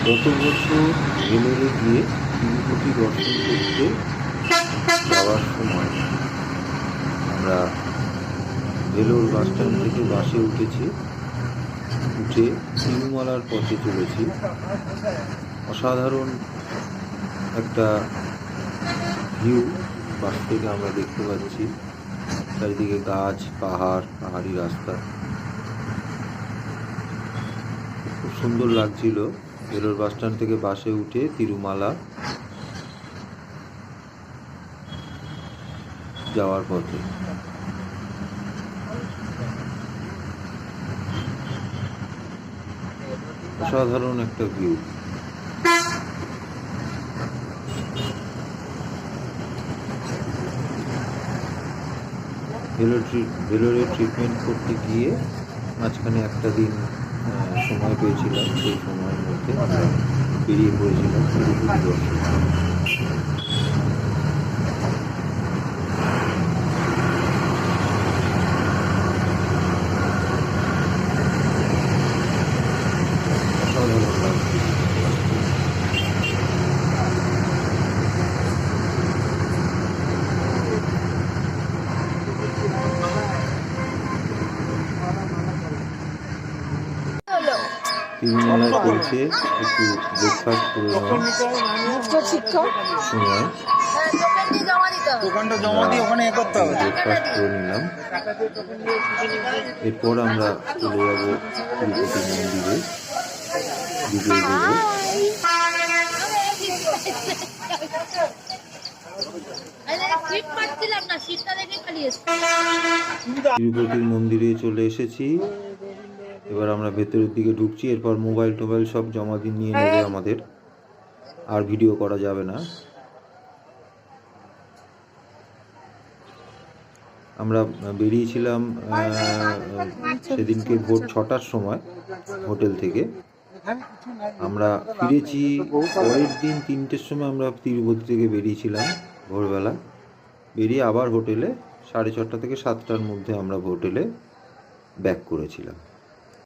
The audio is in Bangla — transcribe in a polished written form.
গত বছর ভেলোরে গিয়ে তিরুপতি দর্শন করতে যাওয়ার সময় আমরা ভেলোর বাস স্ট্যান্ড থেকে বাসে উঠে তিরুমালার পথে চলেছি। অসাধারণ একটা ভিউ বাস থেকে আমরা দেখতে পাচ্ছি, চারিদিকে গাছ, পাহাড়ি রাস্তা, খুব সুন্দর লাগছিল। ভেলোর বাস স্ট্যান্ড থেকে বাসে উঠে তিরুমালা যাওয়ার পথে অসাধারণ একটা ভিউ। ভেলোরে ট্রিটমেন্ট করতে গিয়ে মাঝখানে একটা দিন সময় পেয়েছিলাম, সেই সময়ের মধ্যে আমরা বেরিয়ে পড়েছিলাম তিরুপতি দর্শন। অসাধারণ লাগছে। তিরুমালায় পৌঁছে একটু ব্রেকফাস্ট করে নেওয়ার সময় ব্রেকফাস্ট করে নিলাম। এরপর আমরা চলে যাব তিরুপতি মন্দিরে বিকেল দেবো। তিরুপতির মন্দিরে চলে এসেছি, এবার আমরা ভেতরের দিকে ঢুকছি। এরপর মোবাইল টোবাইল সব জমা দিয়ে নিয়ে নেবে আমাদের, আর ভিডিও করা যাবে না। আমরা বেরিয়েছিলাম সেদিনকে ভোর 6টার সময় হোটেল থেকে। আমরা ফিরেছি পরের দিন 3টের সময়। আমরা তিরুপতি থেকে বেরিয়েছিলাম ভোরবেলা, বেরিয়ে আবার হোটেলে 6:30 থেকে 7টার মধ্যে আমরা হোটেলে ব্যাক করেছিলাম।